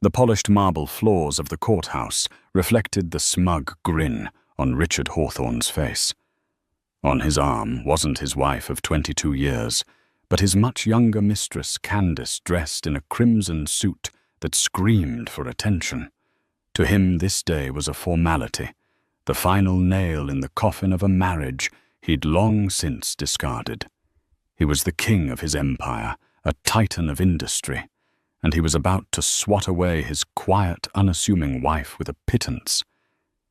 The polished marble floors of the courthouse reflected the smug grin on Richard Hawthorne's face. On his arm wasn't his wife of 22 years, but his much younger mistress Candace, dressed in a crimson suit that screamed for attention. To him this day was a formality, the final nail in the coffin of a marriage he'd long since discarded. He was the king of his empire, a titan of industry, and he was about to swat away his quiet, unassuming wife with a pittance.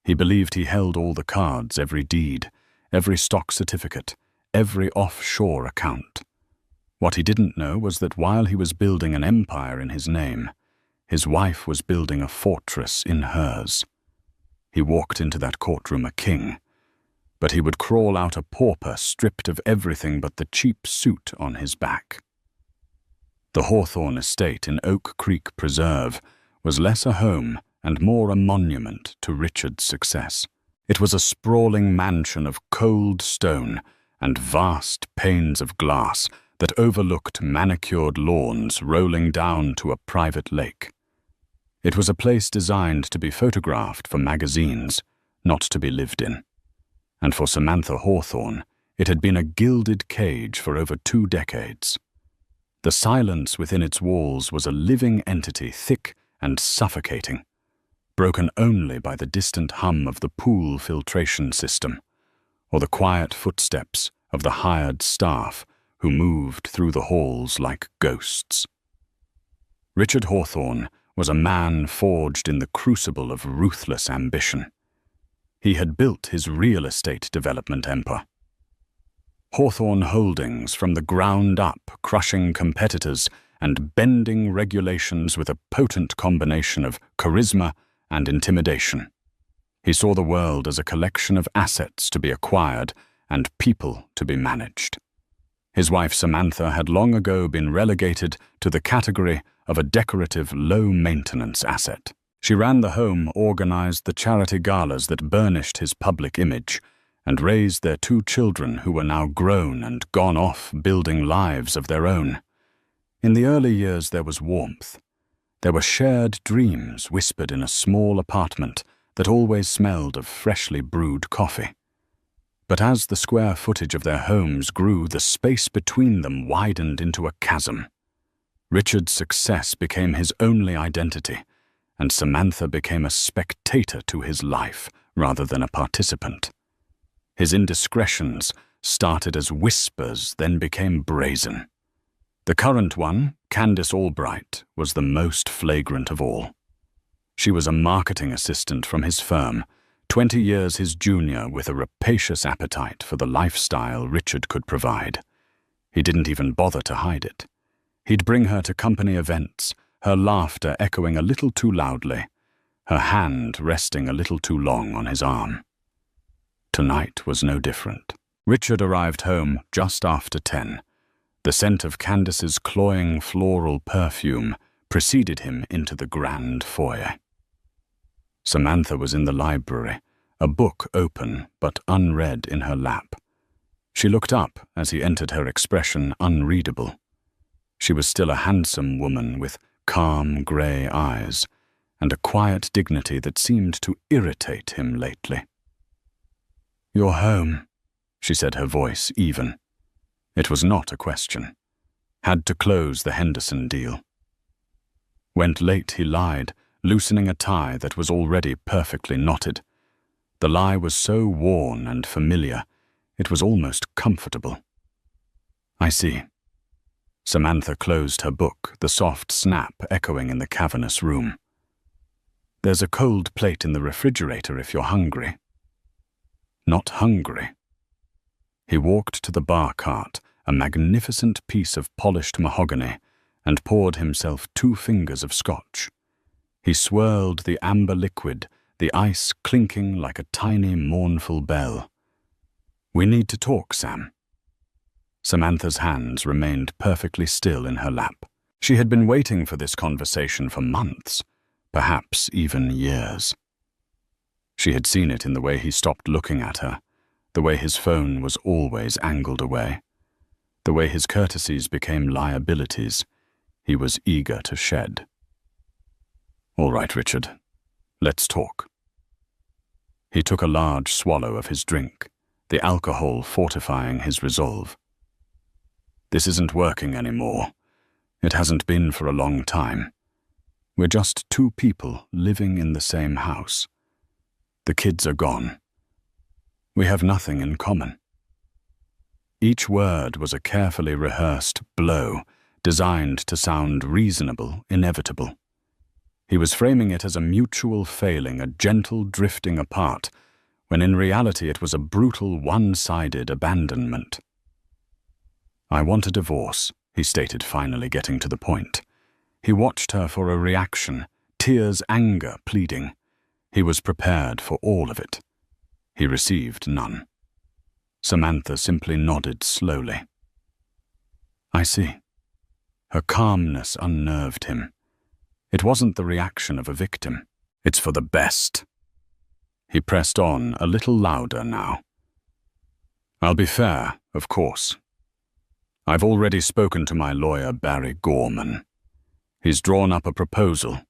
He believed he held all the cards, every deed, every stock certificate, every offshore account. What he didn't know was that while he was building an empire in his name, his wife was building a fortress in hers. He walked into that courtroom a king, but he would crawl out a pauper stripped of everything but the cheap suit on his back. The Hawthorne estate in Oak Creek Preserve was less a home and more a monument to Richard's success. It was a sprawling mansion of cold stone and vast panes of glass that overlooked manicured lawns rolling down to a private lake. It was a place designed to be photographed for magazines, not to be lived in. And for Samantha Hawthorne, it had been a gilded cage for over 2 decades. The silence within its walls was a living entity, thick and suffocating, broken only by the distant hum of the pool filtration system, or the quiet footsteps of the hired staff who moved through the halls like ghosts. Richard Hawthorne was a man forged in the crucible of ruthless ambition. He had built his real estate development empire. Hawthorne Holdings from the ground up, crushing competitors and bending regulations with a potent combination of charisma and intimidation. He saw the world as a collection of assets to be acquired and people to be managed. His wife Samantha had long ago been relegated to the category of a decorative, low-maintenance asset. She ran the home, organized the charity galas that burnished his public image, and raised their 2 children who were now grown and gone off building lives of their own. In the early years there was warmth. There were shared dreams whispered in a small apartment that always smelled of freshly brewed coffee. But as the square footage of their homes grew, the space between them widened into a chasm. Richard's success became his only identity, and Samantha became a spectator to his life rather than a participant. His indiscretions started as whispers, then became brazen. The current one, Candace Albright, was the most flagrant of all. She was a marketing assistant from his firm, 20 years his junior, with a rapacious appetite for the lifestyle Richard could provide. He didn't even bother to hide it. He'd bring her to company events, her laughter echoing a little too loudly, her hand resting a little too long on his arm. Tonight was no different. Richard arrived home just after 10. The scent of Candace's cloying floral perfume preceded him into the grand foyer. Samantha was in the library, a book open but unread in her lap. She looked up as he entered, her expression unreadable. She was still a handsome woman with calm grey eyes and a quiet dignity that seemed to irritate him lately. "You're home," she said, her voice even. It was not a question. Had to close the Henderson deal. Went late, he lied, loosening a tie that was already perfectly knotted. The lie was so worn and familiar, it was almost comfortable. "I see." Samantha closed her book, the soft snap echoing in the cavernous room. "There's a cold plate in the refrigerator if you're hungry." Not hungry. He walked to the bar cart, a magnificent piece of polished mahogany, and poured himself 2 fingers of scotch. He swirled the amber liquid, the ice clinking like a tiny, mournful bell. "We need to talk, Sam." Samantha's hands remained perfectly still in her lap. She had been waiting for this conversation for months, perhaps even years. She had seen it in the way he stopped looking at her, the way his phone was always angled away, the way his courtesies became liabilities he was eager to shed. All right, Richard. Let's talk. He took a large swallow of his drink, the alcohol fortifying his resolve. This isn't working anymore. It hasn't been for a long time. We're just two people living in the same house. The kids are gone. We have nothing in common. Each word was a carefully rehearsed blow, designed to sound reasonable, inevitable. He was framing it as a mutual failing, a gentle drifting apart, when in reality it was a brutal, one-sided abandonment. I want a divorce, he stated, finally getting to the point. He watched her for a reaction, tears, anger, pleading. He was prepared for all of it. He received none. Samantha simply nodded slowly. I see. Her calmness unnerved him. It wasn't the reaction of a victim. It's for the best. He pressed on, a little louder now. I'll be fair, of course. I've already spoken to my lawyer, Barry Gorman. He's drawn up a proposal.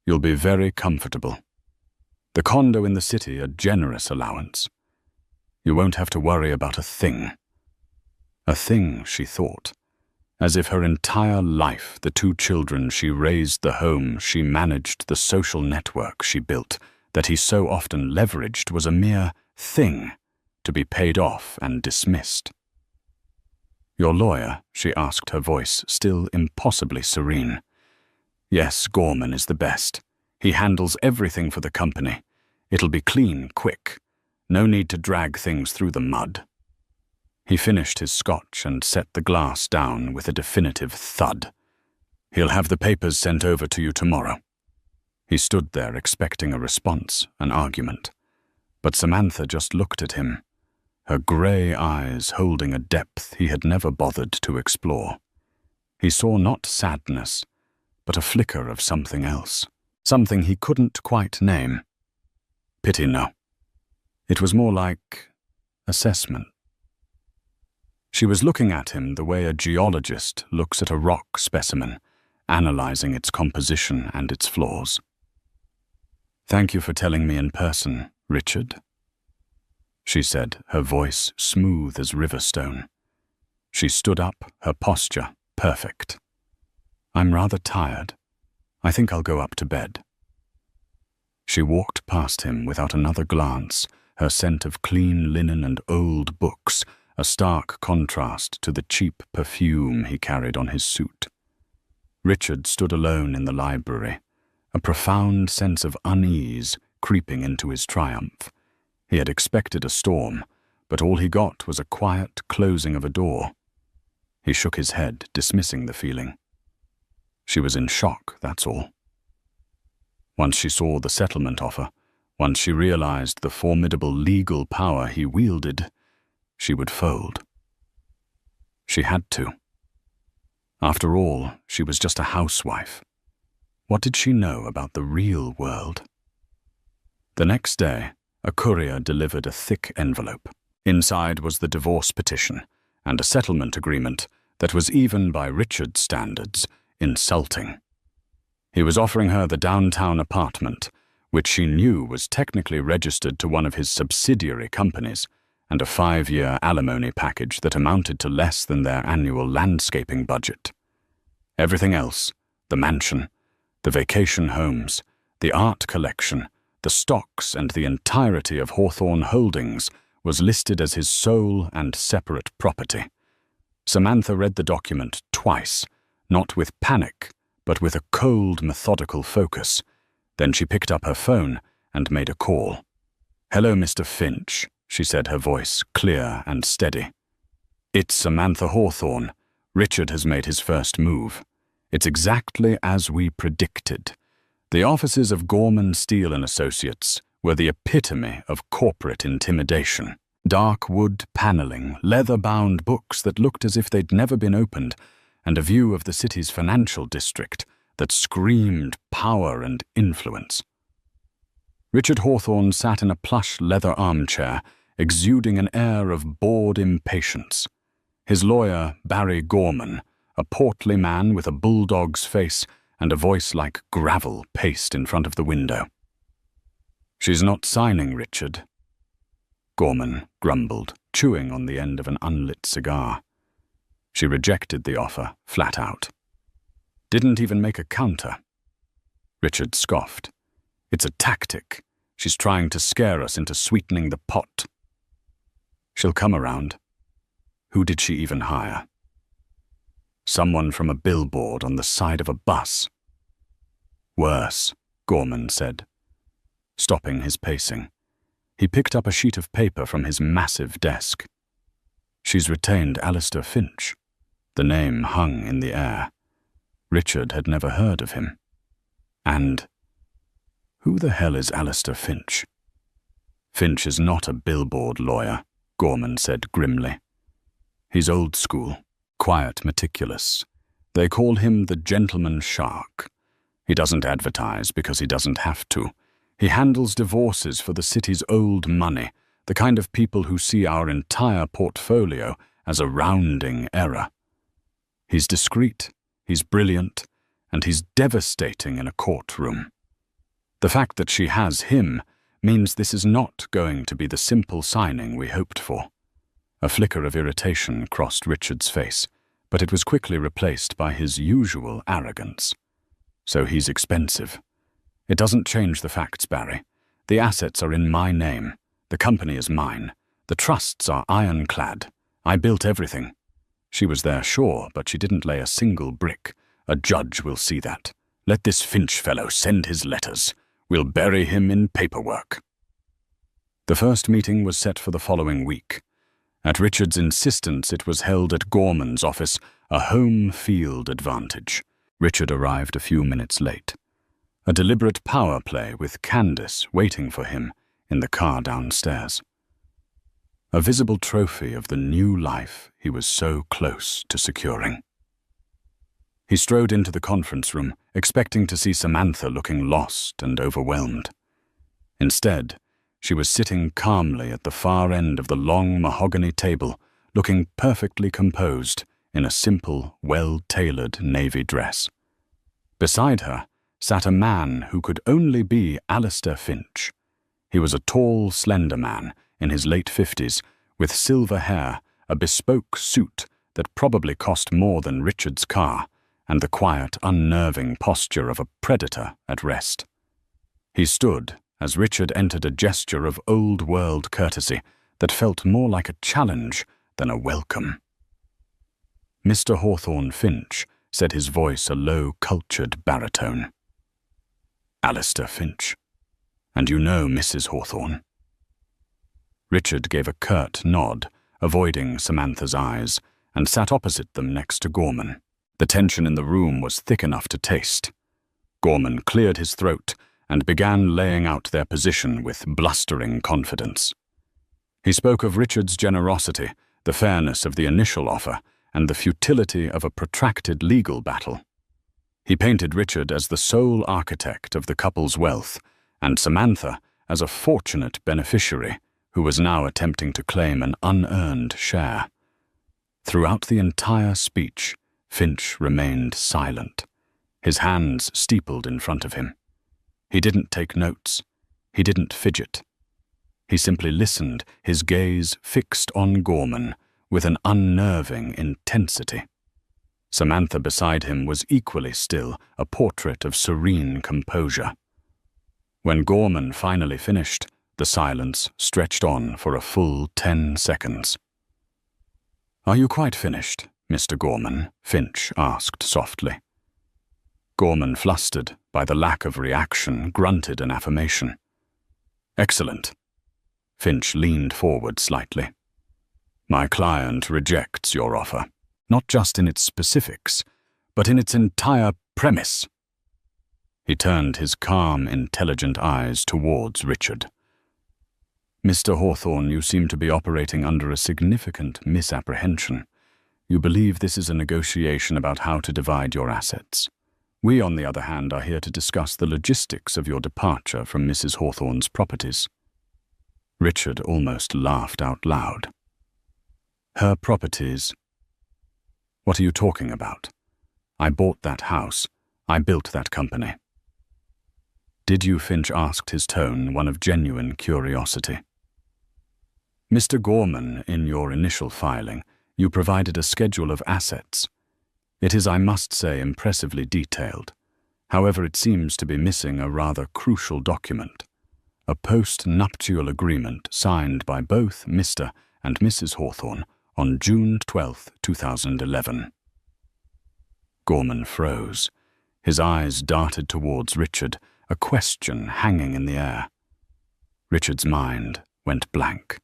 You'll be very comfortable. The condo in the city, a generous allowance. You won't have to worry about a thing. A thing, she thought. As if her entire life, the two children she raised, the home she managed, the social network she built, that he so often leveraged, was a mere thing to be paid off and dismissed. Your lawyer, she asked, her voice still impossibly serene. Yes, Gorman is the best. He handles everything for the company. It'll be clean, quick. No need to drag things through the mud. He finished his scotch and set the glass down with a definitive thud. He'll have the papers sent over to you tomorrow. He stood there expecting a response, an argument. But Samantha just looked at him, her grey eyes holding a depth he had never bothered to explore. He saw not sadness, but a flicker of something else, something he couldn't quite name. Pity, no. It was more like assessment. She was looking at him the way a geologist looks at a rock specimen, analyzing its composition and its flaws. Thank you for telling me in person, Richard, she said, her voice smooth as riverstone. She stood up, her posture perfect. I'm rather tired. I think I'll go up to bed. She walked past him without another glance, her scent of clean linen and old books, a stark contrast to the cheap perfume he carried on his suit. Richard stood alone in the library, a profound sense of unease creeping into his triumph. He had expected a storm, but all he got was a quiet closing of a door. He shook his head, dismissing the feeling. She was in shock, that's all. Once she saw the settlement offer, once she realized the formidable legal power he wielded, she would fold. She had to. After all, she was just a housewife. What did she know about the real world? The next day, a courier delivered a thick envelope. Inside was the divorce petition and a settlement agreement that was, even by Richard's standards, insulting. He was offering her the downtown apartment, which she knew was technically registered to one of his subsidiary companies, and a 5-year alimony package that amounted to less than their annual landscaping budget. Everything else, the mansion, the vacation homes, the art collection, the stocks, and the entirety of Hawthorne Holdings, was listed as his sole and separate property. Samantha read the document twice, not with panic, but with a cold, methodical focus. Then she picked up her phone and made a call. "Hello, Mr. Finch," she said, her voice clear and steady. "It's Samantha Hawthorne. Richard has made his first move. It's exactly as we predicted. The offices of Gorman, Steele & Associates were the epitome of corporate intimidation. Dark wood paneling, leather-bound books that looked as if they'd never been opened, and a view of the city's financial district that screamed power and influence. Richard Hawthorne sat in a plush leather armchair, exuding an air of bored impatience. His lawyer, Barry Gorman, a portly man with a bulldog's face and a voice like gravel paced in front of the window. "She's not signing, Richard," Gorman grumbled, chewing on the end of an unlit cigar. She rejected the offer, flat out. Didn't even make a counter. Richard scoffed. "It's a tactic. She's trying to scare us into sweetening the pot." "She'll come around." Who did she even hire? Someone from a billboard on the side of a bus. "Worse," Gorman said, stopping his pacing. He picked up a sheet of paper from his massive desk. "She's retained Alistair Finch." The name hung in the air. Richard had never heard of him. And who the hell is Alistair Finch? "Finch is not a billboard lawyer," Gorman said grimly. "He's old school, quiet, meticulous. They call him the gentleman shark. He doesn't advertise because he doesn't have to. He handles divorces for the city's old money, the kind of people who see our entire portfolio as a rounding error. He's discreet, he's brilliant, and he's devastating in a courtroom. The fact that she has him means this is not going to be the simple signing we hoped for." A flicker of irritation crossed Richard's face, but it was quickly replaced by his usual arrogance. "So he's expensive. It doesn't change the facts, Barry. The assets are in my name. The company is mine. The trusts are ironclad. I built everything. She was there, sure, but she didn't lay a single brick. A judge will see that. Let this Finch fellow send his letters. We'll bury him in paperwork." The first meeting was set for the following week. At Richard's insistence, it was held at Gorman's office, a home field advantage. Richard arrived a few minutes late. A deliberate power play with Candace waiting for him in the car downstairs. A visible trophy of the new life he was so close to securing. He strode into the conference room, expecting to see Samantha looking lost and overwhelmed. Instead, she was sitting calmly at the far end of the long mahogany table, looking perfectly composed in a simple, well-tailored navy dress. Beside her sat a man who could only be Alistair Finch. He was a tall, slender man in his late 50s, with silver hair, a bespoke suit that probably cost more than Richard's car, and the quiet, unnerving posture of a predator at rest. He stood as Richard entered a gesture of old-world courtesy that felt more like a challenge than a welcome. "Mr. Hawthorne Finch," said his voice a low, cultured baritone. "Alistair Finch. And you know Mrs. Hawthorne." Richard gave a curt nod, avoiding Samantha's eyes, and sat opposite them next to Gorman. The tension in the room was thick enough to taste. Gorman cleared his throat and began laying out their position with blustering confidence. He spoke of Richard's generosity, the fairness of the initial offer, and the futility of a protracted legal battle. He painted Richard as the sole architect of the couple's wealth, and Samantha as a fortunate beneficiary who was now attempting to claim an unearned share. Throughout the entire speech, Finch remained silent, his hands steepled in front of him. He didn't take notes. He didn't fidget. He simply listened, his gaze fixed on Gorman with an unnerving intensity. Samantha beside him was equally still, a portrait of serene composure. When Gorman finally finished, the silence stretched on for a full 10 seconds. "Are you quite finished, Mr. Gorman?" Finch asked softly. Gorman, flustered by the lack of reaction, grunted an affirmation. "Excellent." Finch leaned forward slightly. "My client rejects your offer, not just in its specifics, but in its entire premise." He turned his calm, intelligent eyes towards Richard. "Mr. Hawthorne, you seem to be operating under a significant misapprehension. You believe this is a negotiation about how to divide your assets. We, on the other hand, are here to discuss the logistics of your departure from Mrs. Hawthorne's properties." Richard almost laughed out loud. "Her properties? What are you talking about? I bought that house. I built that company." "Did you?" Finch asked, his tone one of genuine curiosity. "Mr. Gorman, in your initial filing, you provided a schedule of assets. It is, I must say, impressively detailed. However, it seems to be missing a rather crucial document, a post-nuptial agreement signed by both Mr. and Mrs. Hawthorne on June 12, 2011. Gorman froze. His eyes darted towards Richard, a question hanging in the air. Richard's mind went blank.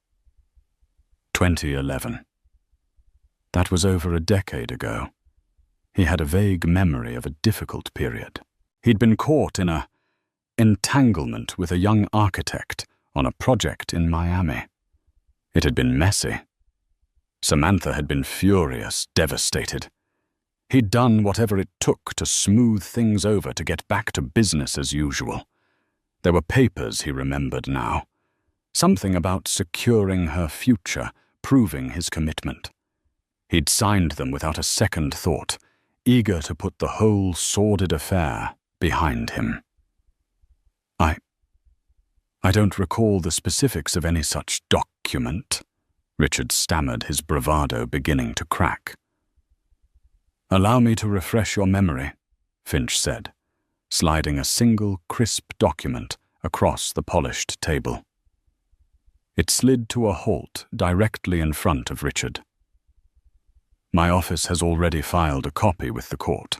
2011. That was over a decade ago. He had a vague memory of a difficult period. He'd been caught in a entanglement with a young architect on a project in Miami. It had been messy. Samantha had been furious, devastated. He'd done whatever it took to smooth things over to get back to business as usual. There were papers he remembered now. Something about securing her future, proving his commitment. He'd signed them without a second thought, eager to put the whole sordid affair behind him. I don't recall the specifics of any such document," Richard stammered, his bravado beginning to crack. "Allow me to refresh your memory," Finch said, sliding a single crisp document across the polished table. It slid to a halt directly in front of Richard. "My office has already filed a copy with the court.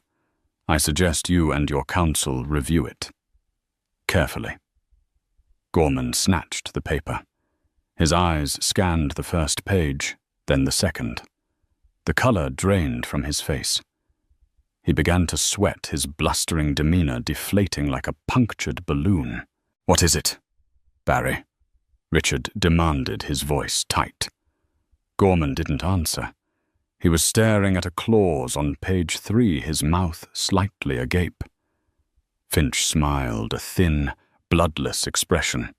I suggest you and your counsel review it carefully." Gorman snatched the paper. His eyes scanned the first page, then the second. The color drained from his face. He began to sweat, his blustering demeanor deflating like a punctured balloon. "What is it, Barry?" Richard demanded, his voice tight. Gorman didn't answer. He was staring at a clause on page 3, his mouth slightly agape. Finch smiled, a thin, bloodless expression.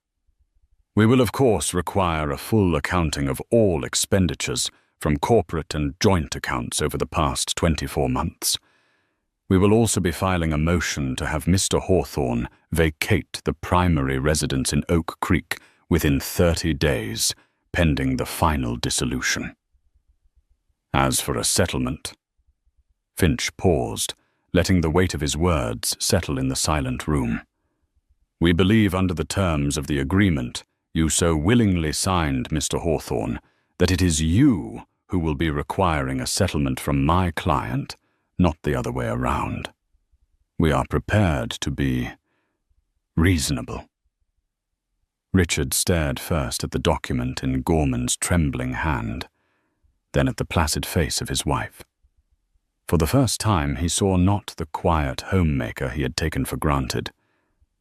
"We will of course require a full accounting of all expenditures from corporate and joint accounts over the past 24 months. We will also be filing a motion to have Mr. Hawthorne vacate the primary residence in Oak Creek within 30 days, pending the final dissolution. As for a settlement..." Finch paused, letting the weight of his words settle in the silent room. "We believe under the terms of the agreement you so willingly signed, Mr. Hawthorne, that it is you who will be requiring a settlement from my client, not the other way around. We are prepared to be reasonable." Richard stared first at the document in Gorman's trembling hand, then at the placid face of his wife. For the first time he saw not the quiet homemaker he had taken for granted,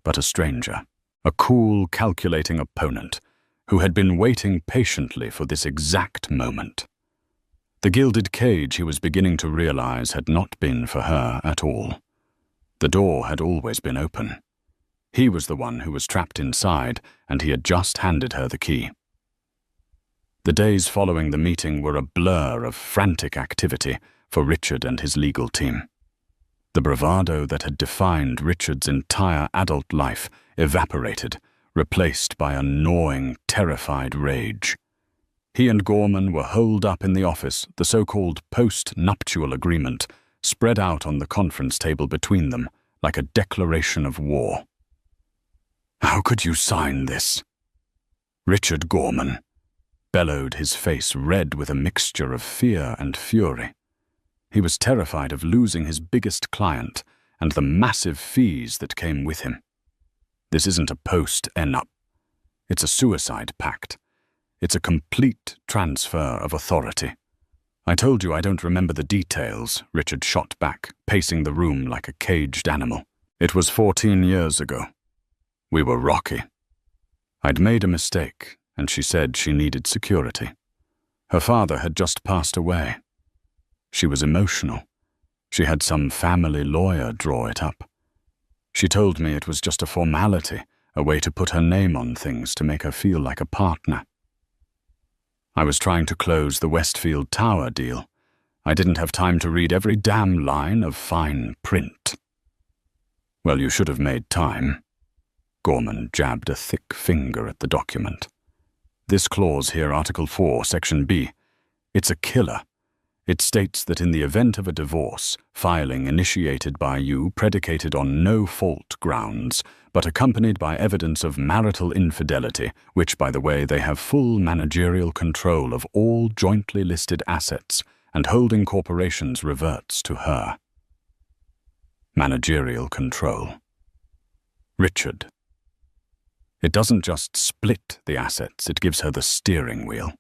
but a stranger, a cool, calculating opponent who had been waiting patiently for this exact moment. The gilded cage, he was beginning to realize, had not been for her at all. The door had always been open. He was the one who was trapped inside, and he had just handed her the key. The days following the meeting were a blur of frantic activity for Richard and his legal team. The bravado that had defined Richard's entire adult life evaporated, replaced by a gnawing, terrified rage. He and Gorman were holed up in the office, the so-called post-nuptial agreement spread out on the conference table between them like a declaration of war. "How could you sign this?" Richard Gorman bellowed, his face red with a mixture of fear and fury. He was terrified of losing his biggest client and the massive fees that came with him. This isn't a post-enup. It's a suicide pact. It's a complete transfer of authority. "I told you I don't remember the details," Richard shot back, pacing the room like a caged animal. "It was 14 years ago. We were rocky. I'd made a mistake, and she said she needed security. Her father had just passed away. She was emotional. She had some family lawyer draw it up. She told me it was just a formality, a way to put her name on things to make her feel like a partner. I was trying to close the Westfield Tower deal. I didn't have time to read every damn line of fine print." Well, you should have made time. Gorman jabbed a thick finger at the document. This clause here, Article 4, Section B, it's a killer. It states that in the event of a divorce, filing initiated by you predicated on no-fault grounds, but accompanied by evidence of marital infidelity, which, by the way, they have full managerial control of all jointly listed assets, and holding corporations reverts to her. Managerial control. Richard. It doesn't just split the assets, it gives her the steering wheel.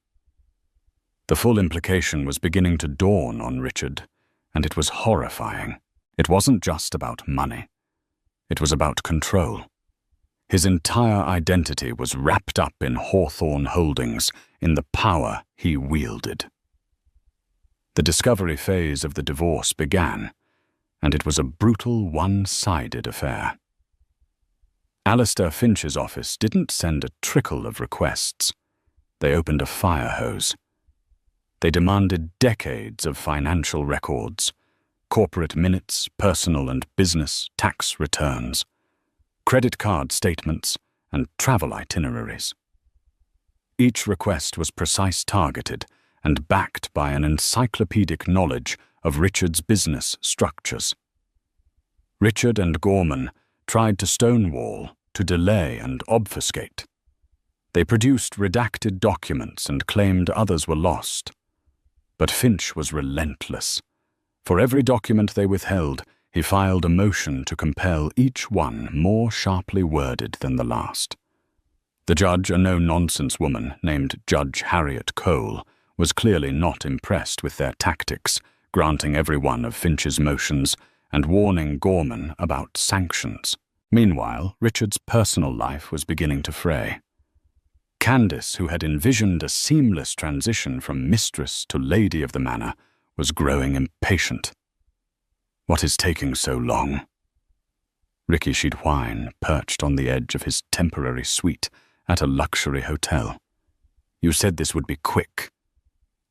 The full implication was beginning to dawn on Richard, and it was horrifying. It wasn't just about money. It was about control. His entire identity was wrapped up in Hawthorne Holdings, in the power he wielded. The discovery phase of the divorce began, and it was a brutal, one-sided affair. Alistair Finch's office didn't send a trickle of requests. They opened a fire hose. They demanded decades of financial records, corporate minutes, personal and business tax returns, credit card statements, and travel itineraries. Each request was precise, targeted, and backed by an encyclopedic knowledge of Richard's business structures. Richard and Gorman tried to stonewall, to delay and obfuscate. They produced redacted documents and claimed others were lost. But Finch was relentless. For every document they withheld, he filed a motion to compel each one more sharply worded than the last. The judge, a no-nonsense woman named Judge Harriet Cole, was clearly not impressed with their tactics, granting every one of Finch's motions and warning Gorman about sanctions. Meanwhile, Richard's personal life was beginning to fray. Candace, who had envisioned a seamless transition from mistress to lady of the manor, was growing impatient. "What is taking so long?" Ricky she'd whine, perched on the edge of his temporary suite at a luxury hotel. "You said this would be quick.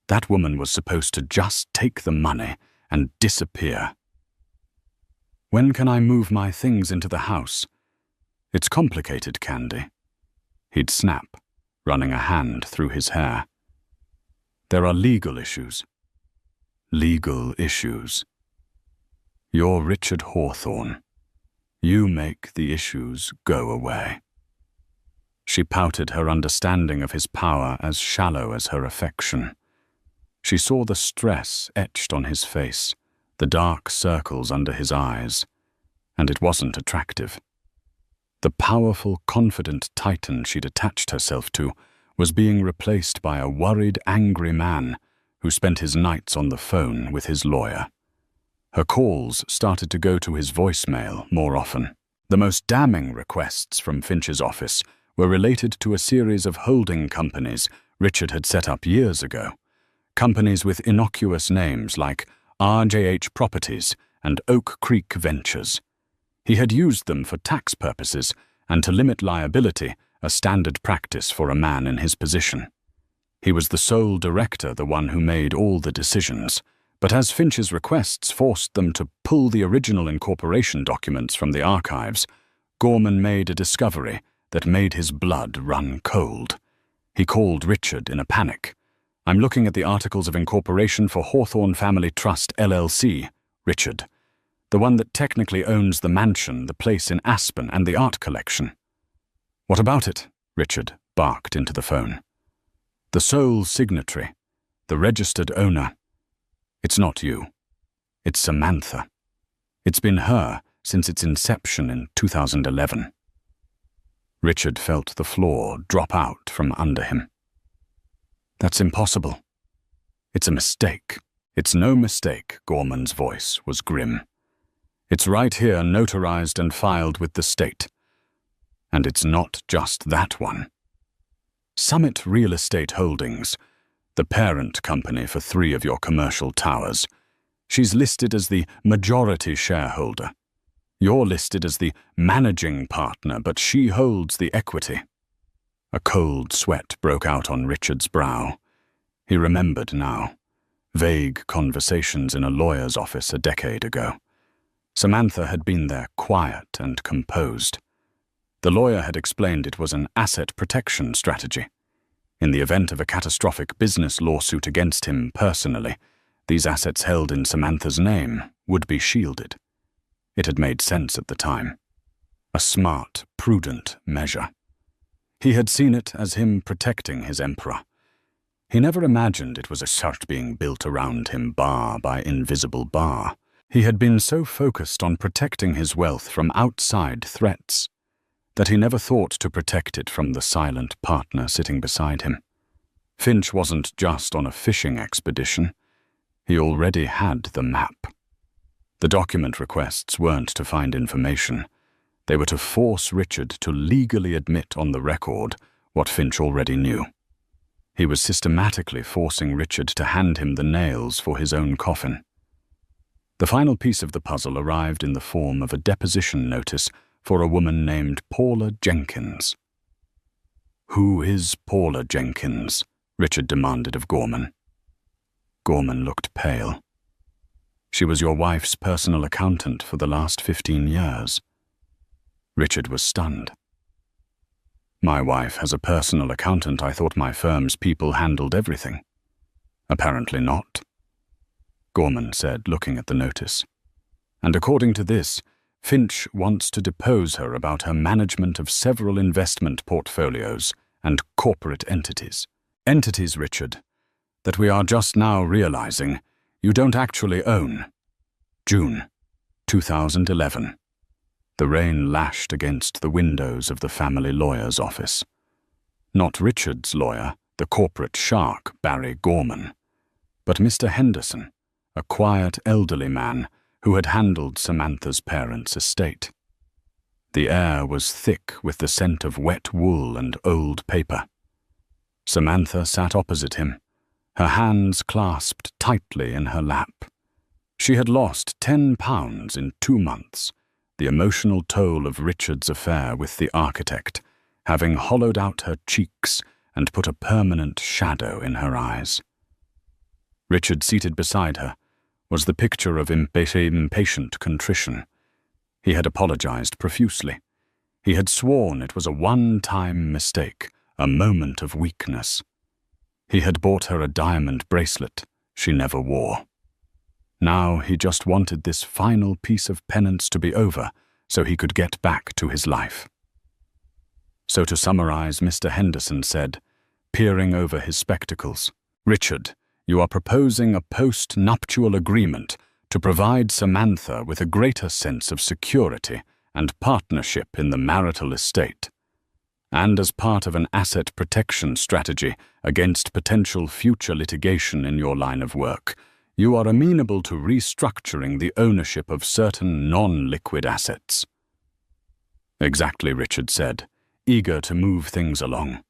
That woman was supposed to just take the money and disappear." "When can I move my things into the house?" "It's complicated, Candy." He'd snap, running a hand through his hair. "There are legal issues." "Legal issues. You're Richard Hawthorne. You make the issues go away." She pouted, her understanding of his power as shallow as her affection. She saw the stress etched on his face, the dark circles under his eyes, and it wasn't attractive. The powerful, confident titan she'd attached herself to was being replaced by a worried, angry man who spent his nights on the phone with his lawyer. Her calls started to go to his voicemail more often. The most damning requests from Finch's office were related to a series of holding companies Richard had set up years ago, companies with innocuous names like RJH Properties and Oak Creek Ventures. He had used them for tax purposes and to limit liability, a standard practice for a man in his position. He was the sole director, the one who made all the decisions, but as Finch's requests forced them to pull the original incorporation documents from the archives, Gorman made a discovery that made his blood run cold. He called Richard in a panic. "I'm looking at the articles of incorporation for Hawthorne Family Trust, LLC, Richard. The one that technically owns the mansion, the place in Aspen, and the art collection." "What about it?" Richard barked into the phone. "The sole signatory, the registered owner. It's not you. It's Samantha. It's been her since its inception in 2011. Richard felt the floor drop out from under him. "That's impossible." "It's a mistake." "It's no mistake," Gorman's voice was grim. "It's right here, notarized and filed with the state. And it's not just that one. Summit Real Estate Holdings, the parent company for 3 of your commercial towers. She's listed as the majority shareholder. You're listed as the managing partner, but she holds the equity." A cold sweat broke out on Richard's brow. He remembered now. Vague conversations in a lawyer's office a decade ago. Samantha had been there quiet and composed. The lawyer had explained it was an asset protection strategy. In the event of a catastrophic business lawsuit against him personally, these assets held in Samantha's name would be shielded. It had made sense at the time. A smart, prudent measure. He had seen it as him protecting his emperor. He never imagined it was a cert being built around him bar by invisible bar. He had been so focused on protecting his wealth from outside threats that he never thought to protect it from the silent partner sitting beside him. Finch wasn't just on a fishing expedition. He already had the map. The document requests weren't to find information. They were to force Richard to legally admit on the record what Finch already knew. He was systematically forcing Richard to hand him the nails for his own coffin. The final piece of the puzzle arrived in the form of a deposition notice for a woman named Paula Jenkins. "Who is Paula Jenkins?" Richard demanded of Gorman. Gorman looked pale. "She was your wife's personal accountant for the last 15 years. Richard was stunned. "My wife has a personal accountant. I thought my firm's people handled everything." "Apparently not," Gorman said, looking at the notice. "And according to this, Finch wants to depose her about her management of several investment portfolios and corporate entities. Entities, Richard, that we are just now realizing you don't actually own." June 2011. The rain lashed against the windows of the family lawyer's office. Not Richard's lawyer, the corporate shark Barry Gorman, but Mr. Henderson, a quiet elderly man who had handled Samantha's parents' estate. The air was thick with the scent of wet wool and old paper. Samantha sat opposite him, her hands clasped tightly in her lap. She had lost 10 pounds in 2 months, the emotional toll of Richard's affair with the architect, having hollowed out her cheeks and put a permanent shadow in her eyes. Richard, seated beside her, was the picture of impatient contrition. He had apologized profusely. He had sworn it was a one-time mistake, a moment of weakness. He had bought her a diamond bracelet she never wore. Now he just wanted this final piece of penance to be over so he could get back to his life. So to summarize, Mr. Henderson said, peering over his spectacles, "Richard, you are proposing a post-nuptial agreement to provide Samantha with a greater sense of security and partnership in the marital estate. And as part of an asset protection strategy against potential future litigation in your line of work, you are amenable to restructuring the ownership of certain non-liquid assets." "Exactly," Richard said, eager to move things along.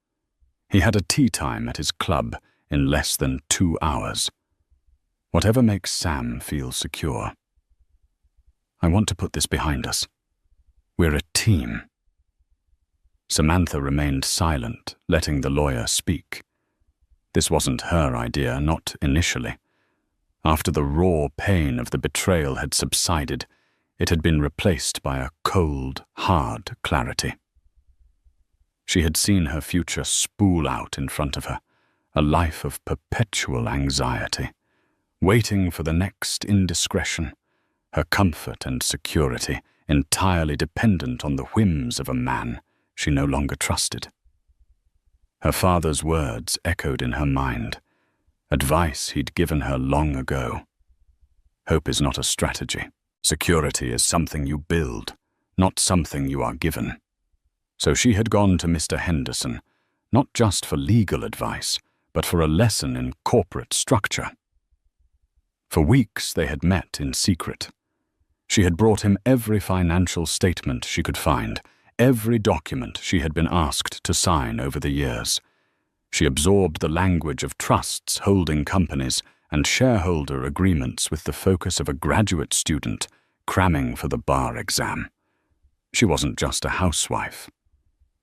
He had a tea time at his club in less than 2 hours. Whatever makes Sam feel secure. "I want to put this behind us. We're a team." Samantha remained silent, letting the lawyer speak. This wasn't her idea, not initially. After the raw pain of the betrayal had subsided, it had been replaced by a cold, hard clarity. She had seen her future spool out in front of her, a life of perpetual anxiety, waiting for the next indiscretion, her comfort and security entirely dependent on the whims of a man she no longer trusted. Her father's words echoed in her mind, advice he'd given her long ago. Hope is not a strategy. Security is something you build, not something you are given. So she had gone to Mr. Henderson, not just for legal advice, but for a lesson in corporate structure. For weeks they had met in secret. She had brought him every financial statement she could find, every document she had been asked to sign over the years. She absorbed the language of trusts, holding companies, and shareholder agreements with the focus of a graduate student cramming for the bar exam. She wasn't just a housewife.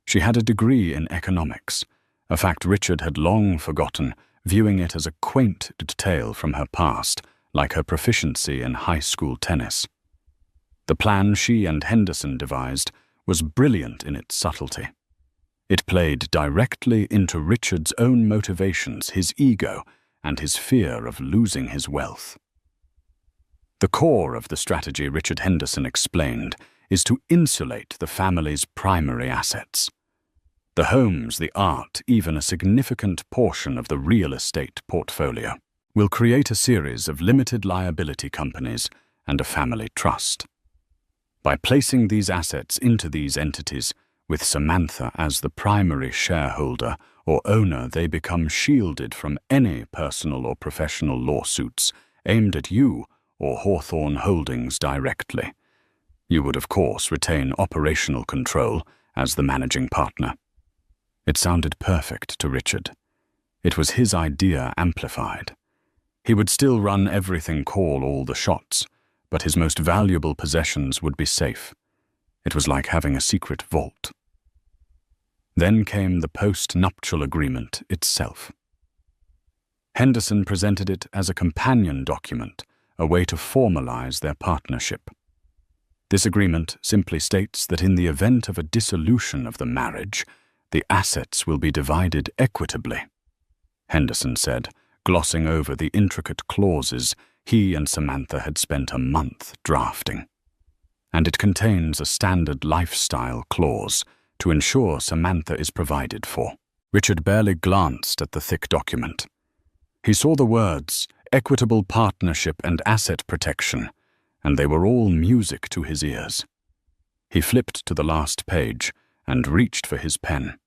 She had a degree in economics, a fact Richard had long forgotten, viewing it as a quaint detail from her past, like her proficiency in high school tennis. The plan she and Henderson devised was brilliant in its subtlety. It played directly into Richard's own motivations, his ego, and his fear of losing his wealth. The core of the strategy Richard Henderson explained is to insulate the family's primary assets. The homes, the art, even a significant portion of the real estate portfolio. Will create a series of limited liability companies and a family trust. By placing these assets into these entities, with Samantha as the primary shareholder or owner, they become shielded from any personal or professional lawsuits aimed at you or Hawthorne Holdings directly. You would, of course, retain operational control as the managing partner. It sounded perfect to Richard. It was his idea amplified. He would still run everything, call all the shots, but his most valuable possessions would be safe. It was like having a secret vault. Then came the post-nuptial agreement itself. Henderson presented it as a companion document, a way to formalize their partnership. This agreement simply states that in the event of a dissolution of the marriage, the assets will be divided equitably. Henderson said, glossing over the intricate clauses he and Samantha had spent a month drafting. And it contains a standard lifestyle clause to ensure Samantha is provided for. Richard barely glanced at the thick document. He saw the words, equitable partnership and asset protection, and they were all music to his ears. He flipped to the last page and reached for his pen.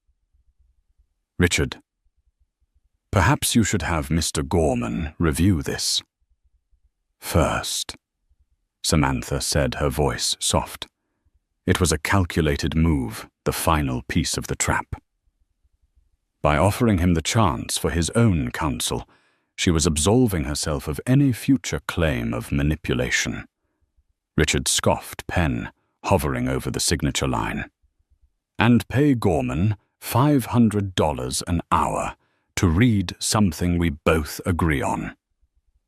Richard, perhaps you should have Mr. Gorman review this. First, Samantha said, her voice soft. It was a calculated move, the final piece of the trap. By offering him the chance for his own counsel, she was absolving herself of any future claim of manipulation. Richard scoffed, pen hovering over the signature line. And pay Gorman $500 an hour to read something we both agree on.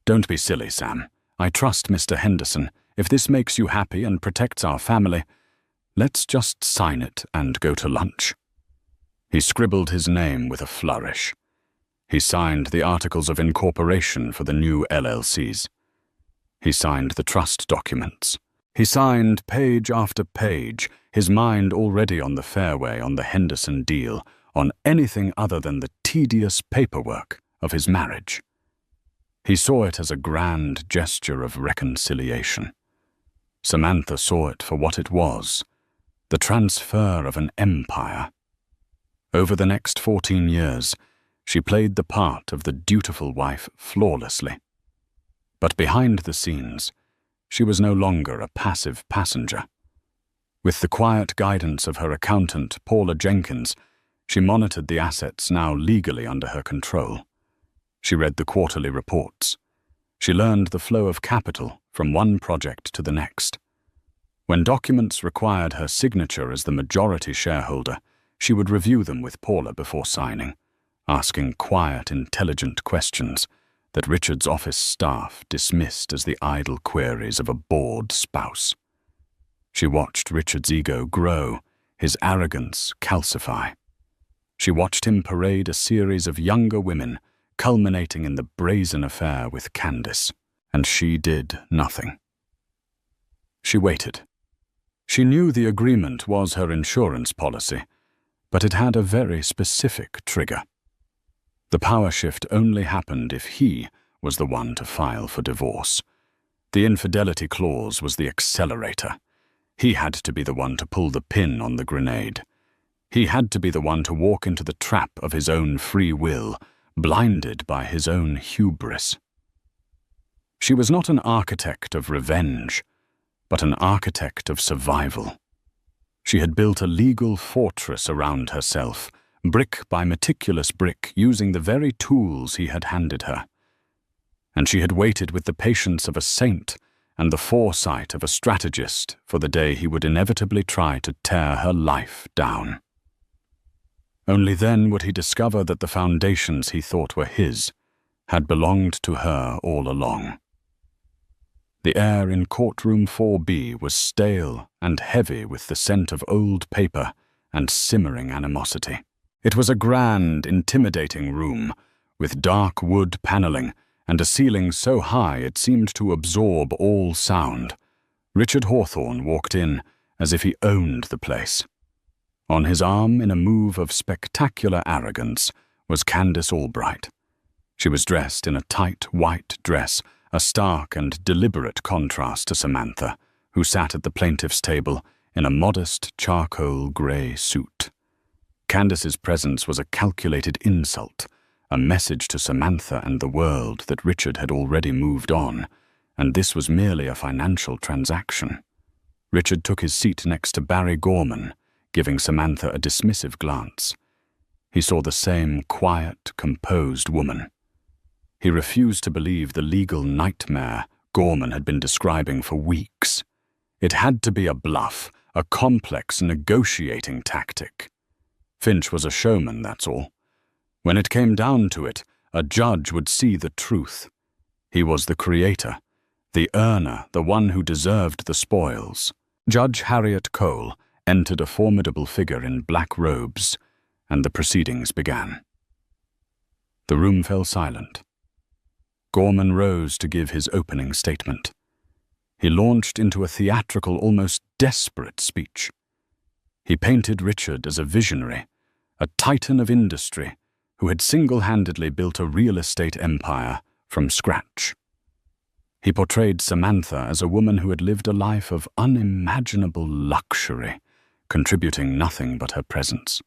Don't be silly, Sam. I trust Mr. Henderson. If this makes you happy and protects our family, let's just sign it and go to lunch. He scribbled his name with a flourish. He signed the articles of incorporation for the new LLCs. He signed the trust documents. He signed page after page, his mind already on the fairway on the Henderson deal, on anything other than the tedious paperwork of his marriage. He saw it as a grand gesture of reconciliation. Samantha saw it for what it was, the transfer of an empire. Over the next 14 years, she played the part of the dutiful wife flawlessly. But behind the scenes, she was no longer a passive passenger. With the quiet guidance of her accountant, Paula Jenkins, she monitored the assets now legally under her control. She read the quarterly reports. She learned the flow of capital from one project to the next. When documents required her signature as the majority shareholder, she would review them with Paula before signing, asking quiet, intelligent questions that Richard's office staff dismissed as the idle queries of a bored spouse. She watched Richard's ego grow, his arrogance calcify. She watched him parade a series of younger women, culminating in the brazen affair with Candace, and she did nothing. She waited. She knew the agreement was her insurance policy, but it had a very specific trigger. The power shift only happened if he was the one to file for divorce. The infidelity clause was the accelerator. He had to be the one to pull the pin on the grenade. He had to be the one to walk into the trap of his own free will, blinded by his own hubris. She was not an architect of revenge, but an architect of survival. She had built a legal fortress around herself, brick by meticulous brick, using the very tools he had handed her. And she had waited with the patience of a saint and the foresight of a strategist for the day he would inevitably try to tear her life down. Only then would he discover that the foundations he thought were his had belonged to her all along. The air in courtroom 4B was stale and heavy with the scent of old paper and simmering animosity. It was a grand, intimidating room, with dark wood paneling and a ceiling so high it seemed to absorb all sound. Richard Hawthorne walked in as if he owned the place. On his arm, in a move of spectacular arrogance, was Candace Albright. She was dressed in a tight white dress, a stark and deliberate contrast to Samantha, who sat at the plaintiff's table in a modest charcoal grey suit. Candace's presence was a calculated insult, a message to Samantha and the world that Richard had already moved on, and this was merely a financial transaction. Richard took his seat next to Barry Gorman, giving Samantha a dismissive glance. He saw the same quiet, composed woman. He refused to believe the legal nightmare Gorman had been describing for weeks. It had to be a bluff, a complex negotiating tactic. Finch was a showman, that's all. When it came down to it, a judge would see the truth. He was the creator, the earner, the one who deserved the spoils. Judge Harriet Cole entered a formidable figure in black robes, and the proceedings began. The room fell silent. Gorman rose to give his opening statement. He launched into a theatrical, almost desperate speech. He painted Richard as a visionary, a titan of industry who had single-handedly built a real estate empire from scratch. He portrayed Samantha as a woman who had lived a life of unimaginable luxury, contributing nothing but her presence.